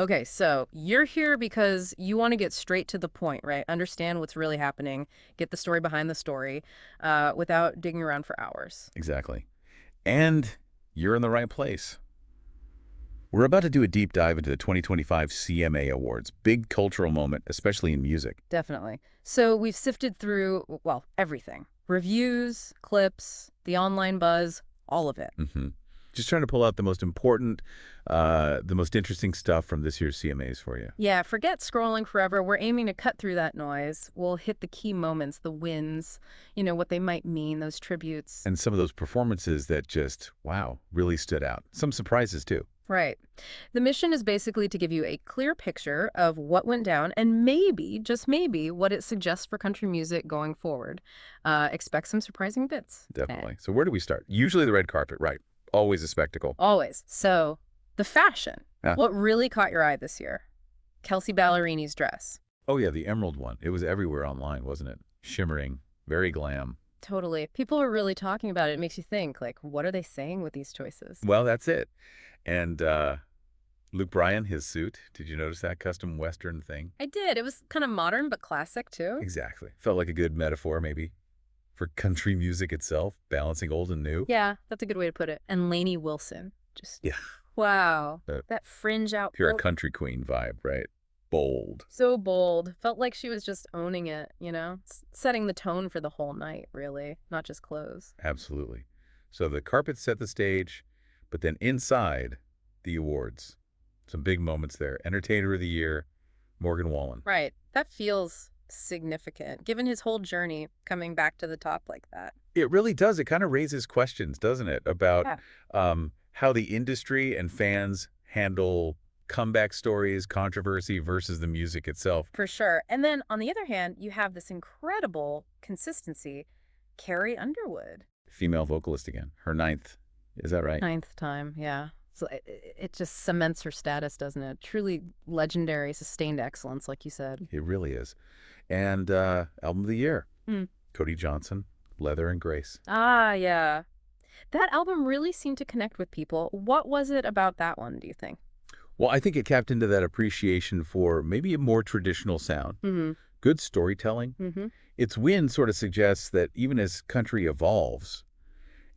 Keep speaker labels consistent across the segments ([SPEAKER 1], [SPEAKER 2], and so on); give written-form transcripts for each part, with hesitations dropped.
[SPEAKER 1] Okay, so you're here because you want to get straight to the point, right? Understand what's really happening, get the story behind the story, without digging around for hours.
[SPEAKER 2] Exactly. And you're in the right place. We're about to do a deep dive into the 2025 CMA Awards, big cultural moment, especially in music.
[SPEAKER 1] Definitely. So we've sifted through, well, everything. Reviews, clips, the online buzz, all of it.
[SPEAKER 2] Just trying to pull out the most important, the most interesting stuff from this year's CMAs for you.
[SPEAKER 1] Yeah, forget scrolling forever. We're aiming to cut through that noise. We'll hit the key moments, the wins, what they might mean, those tributes.
[SPEAKER 2] And some of those performances that just, wow, really stood out. Some surprises, too.
[SPEAKER 1] Right. The mission is basically to give you a clear picture of what went down and maybe, just maybe, what it suggests for country music going forward. Expect some surprising bits.
[SPEAKER 2] Definitely. So where do we start? Usually the red carpet, right? Always a spectacle.
[SPEAKER 1] Always. So the fashion.
[SPEAKER 2] Yeah.
[SPEAKER 1] What really caught your eye this year? Kelsea Ballerini's dress.
[SPEAKER 2] Oh, yeah, the emerald one. It was everywhere online, wasn't it? Shimmering, very glam.
[SPEAKER 1] Totally. People are really talking about it. It makes you think, like, what are they saying with these choices?
[SPEAKER 2] Well, that's it. And Bryan, his suit, did you notice that custom Western thing?
[SPEAKER 1] I did. It was kind of modern, but classic, too.
[SPEAKER 2] Exactly. Felt like a good metaphor, maybe, for country music itself, balancing old and new.
[SPEAKER 1] Yeah, that's a good way to put it. And Lainey Wilson.
[SPEAKER 2] Yeah.
[SPEAKER 1] Wow. That fringe out.
[SPEAKER 2] Pure country queen vibe, right? Bold.
[SPEAKER 1] So bold. Felt like she was just owning it, setting the tone for the whole night, really, not just clothes.
[SPEAKER 2] Absolutely. So the carpet set the stage, but then inside, the awards. Some big moments there. Entertainer of the Year, Morgan Wallen.
[SPEAKER 1] Right. That feels significant, given his whole journey coming back to the top like that.
[SPEAKER 2] It really does. It kind of raises questions, doesn't it, about how the industry and fans handle comeback stories, controversy versus the music itself.
[SPEAKER 1] For sure. And then, on the other hand, you have this incredible consistency. Carrie Underwood.
[SPEAKER 2] Female vocalist again. Her 9th. Is that right?
[SPEAKER 1] 9th time, yeah. So it just cements her status, doesn't it? Truly legendary, sustained excellence, like you said.
[SPEAKER 2] It really is. And Album of the Year.
[SPEAKER 1] Mm.
[SPEAKER 2] Cody Johnson, Leather and Grace.
[SPEAKER 1] Ah, yeah. That album really seemed to connect with people. What was it about that one, do you think?
[SPEAKER 2] Well, I think it tapped into that appreciation for maybe a more traditional sound. Good storytelling. Its win sort of suggests that even as country evolves,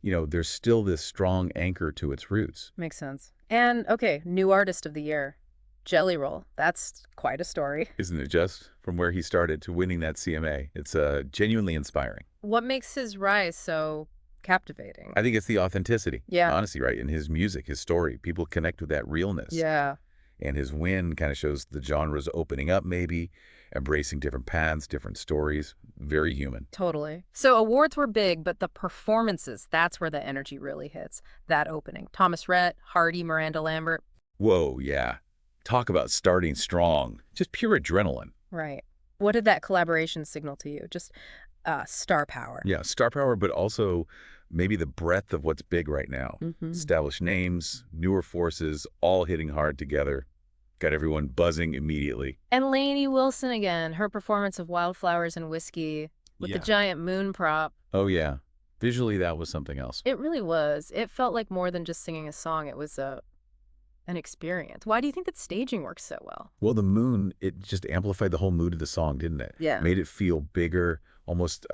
[SPEAKER 2] there's still this strong anchor to its roots.
[SPEAKER 1] Makes sense. And, okay, new artist of the year, Jelly Roll. That's quite a story.
[SPEAKER 2] Isn't it just? From where he started to winning that CMA. It's genuinely inspiring.
[SPEAKER 1] What makes his rise so captivating?
[SPEAKER 2] I think it's the authenticity.
[SPEAKER 1] Yeah.
[SPEAKER 2] Honestly, right? In his music, his story, people connect with that realness.
[SPEAKER 1] Yeah.
[SPEAKER 2] And his win kind of shows the genres opening up maybe, embracing different paths, different stories. Very human.
[SPEAKER 1] Totally. So awards were big, but the performances, that's where the energy really hits. That opening. Thomas Rhett, Hardy, Miranda Lambert.
[SPEAKER 2] Whoa, yeah. Talk about starting strong. Just pure adrenaline.
[SPEAKER 1] Right. What did that collaboration signal to you? Just star power.
[SPEAKER 2] Yeah, star power, but also maybe the breadth of what's big right now. Established names, newer forces, all hitting hard together. Got everyone buzzing immediately.
[SPEAKER 1] And Lainey Wilson again, her performance of Wildflowers and Whiskey with the giant moon prop.
[SPEAKER 2] Oh, yeah. Visually, that was something else.
[SPEAKER 1] It really was. It felt like more than just singing a song. It was an experience. Why do you think that staging works so well?
[SPEAKER 2] Well, the moon, it just amplified the whole mood of the song, didn't it?
[SPEAKER 1] Yeah.
[SPEAKER 2] Made it feel bigger, almost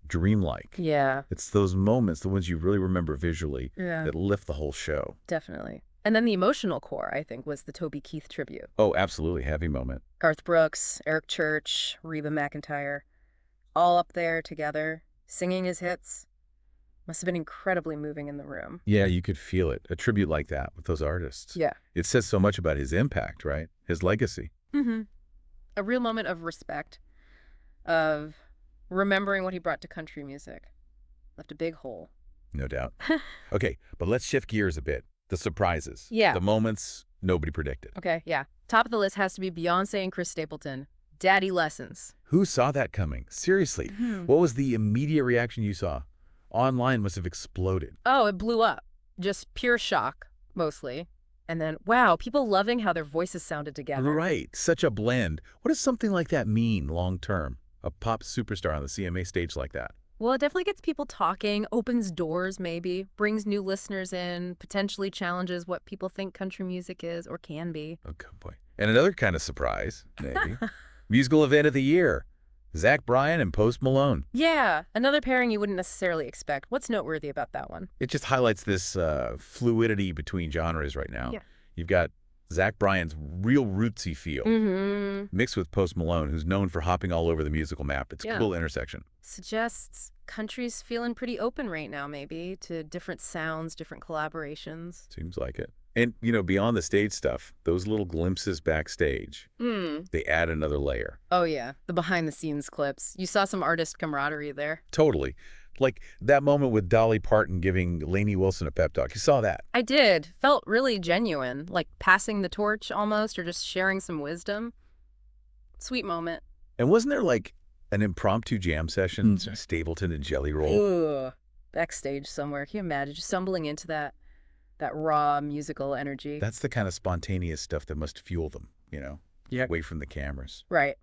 [SPEAKER 2] dreamlike.
[SPEAKER 1] Yeah.
[SPEAKER 2] It's those moments, the ones you really remember visually,
[SPEAKER 1] Yeah.
[SPEAKER 2] that lift the whole show.
[SPEAKER 1] Definitely. And then the emotional core, I think, was the Toby Keith tribute.
[SPEAKER 2] Oh, absolutely. Heavy moment.
[SPEAKER 1] Garth Brooks, Eric Church, Reba McEntire, all up there together, singing his hits. Must have been incredibly moving in the room.
[SPEAKER 2] Yeah, you could feel it. A tribute like that with those artists.
[SPEAKER 1] Yeah.
[SPEAKER 2] It says so much about his impact, right? His legacy.
[SPEAKER 1] A real moment of respect, of remembering what he brought to country music. Left a big hole.
[SPEAKER 2] No doubt. Okay, but let's shift gears a bit. The surprises.
[SPEAKER 1] Yeah.
[SPEAKER 2] The moments nobody predicted.
[SPEAKER 1] Okay, yeah. Top of the list has to be Beyonce and Chris Stapleton. Daddy Lessons.
[SPEAKER 2] Who saw that coming? Seriously. What was the immediate reaction you saw? Online must have exploded.
[SPEAKER 1] Oh, it blew up. Just pure shock, mostly. And then, wow, people loving how their voices sounded together.
[SPEAKER 2] Right. Such a blend. What does something like that mean long term? A pop superstar on the CMA stage like that?
[SPEAKER 1] Well, it definitely gets people talking, opens doors maybe, brings new listeners in, potentially challenges what people think country music is or can be.
[SPEAKER 2] Oh, good boy. And another kind of surprise, maybe, musical event of the year, Bryan and Post Malone.
[SPEAKER 1] Yeah, another pairing you wouldn't necessarily expect. What's noteworthy about that one?
[SPEAKER 2] It just highlights this fluidity between genres right now.
[SPEAKER 1] Yeah.
[SPEAKER 2] You've got Bryan's real rootsy feel mixed with Post Malone, who's known for hopping all over the musical map. It's a cool intersection.
[SPEAKER 1] Suggests country's feeling pretty open right now, maybe, to different sounds, different collaborations.
[SPEAKER 2] Seems like it. And, beyond the stage stuff, those little glimpses backstage, they add another layer.
[SPEAKER 1] Oh, yeah. The behind-the-scenes clips. You saw some artist camaraderie there.
[SPEAKER 2] Totally. Like that moment with Dolly Parton giving Lainey Wilson a pep talk. You saw that?
[SPEAKER 1] I did. Felt really genuine, like passing the torch almost, or just sharing some wisdom. Sweet moment.
[SPEAKER 2] And wasn't there like an impromptu jam session, Stapleton and Jelly Roll?
[SPEAKER 1] Ugh. Backstage somewhere. Can you imagine just stumbling into that raw musical energy?
[SPEAKER 2] That's the kind of spontaneous stuff that must fuel them,
[SPEAKER 1] Yeah.
[SPEAKER 2] away from the cameras.
[SPEAKER 1] Right.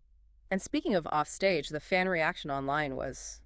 [SPEAKER 1] And speaking of offstage, the fan reaction online was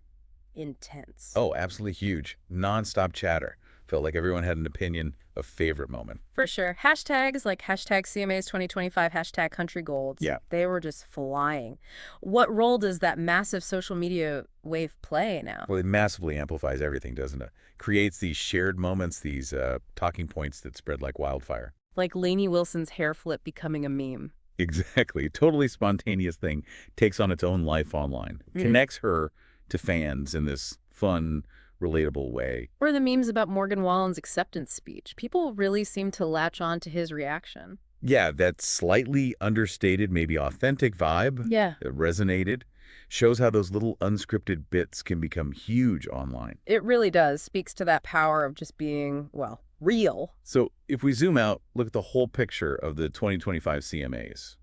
[SPEAKER 1] intense.
[SPEAKER 2] Oh, absolutely huge. Non-stop chatter. Felt like everyone had an opinion, a favorite moment.
[SPEAKER 1] For sure. Hashtags like hashtag CMAs 2025, hashtag country golds.
[SPEAKER 2] Yeah.
[SPEAKER 1] They were just flying. What role does that massive social media wave play now?
[SPEAKER 2] Well, it massively amplifies everything, doesn't it? Creates these shared moments, these talking points that spread like wildfire.
[SPEAKER 1] Like Lainey Wilson's hair flip becoming a meme.
[SPEAKER 2] Exactly. Totally spontaneous thing. Takes on its own life online. Connects her to fans in this fun, relatable way.
[SPEAKER 1] Or the memes about Morgan Wallen's acceptance speech. People really seem to latch on to his reaction.
[SPEAKER 2] Yeah, that slightly understated, maybe authentic vibe.
[SPEAKER 1] Yeah.
[SPEAKER 2] It resonated. Shows how those little unscripted bits can become huge online.
[SPEAKER 1] It really does. Speaks to that power of just being, well, real.
[SPEAKER 2] So if we zoom out, look at the whole picture of the 2025 CMAs.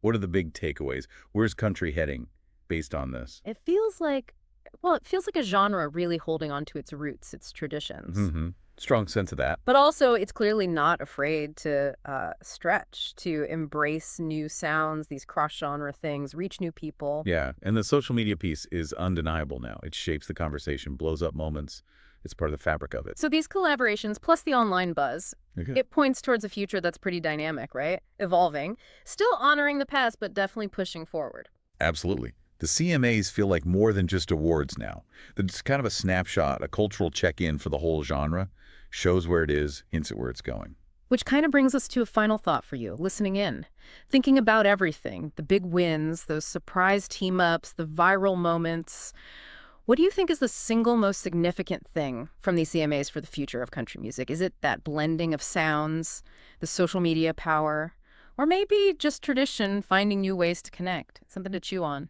[SPEAKER 2] What are the big takeaways? Where's country heading based on this?
[SPEAKER 1] It feels like a genre really holding on to its roots, its traditions.
[SPEAKER 2] Strong sense of that.
[SPEAKER 1] But also, it's clearly not afraid to stretch, to embrace new sounds, these cross-genre things, reach new people.
[SPEAKER 2] Yeah, and the social media piece is undeniable now. It shapes the conversation, blows up moments. It's part of the fabric of it.
[SPEAKER 1] So these collaborations, plus the online buzz, it points towards a future that's pretty dynamic, right? Evolving. Still honoring the past, but definitely pushing forward.
[SPEAKER 2] Absolutely. The CMAs feel like more than just awards now. It's kind of a snapshot, a cultural check-in for the whole genre. Shows where it is, hints at where it's going.
[SPEAKER 1] Which kind of brings us to a final thought for you, listening in. Thinking about everything, the big wins, those surprise team-ups, the viral moments. What do you think is the single most significant thing from these CMAs for the future of country music? Is it that blending of sounds, the social media power, or maybe just tradition finding new ways to connect? Something to chew on.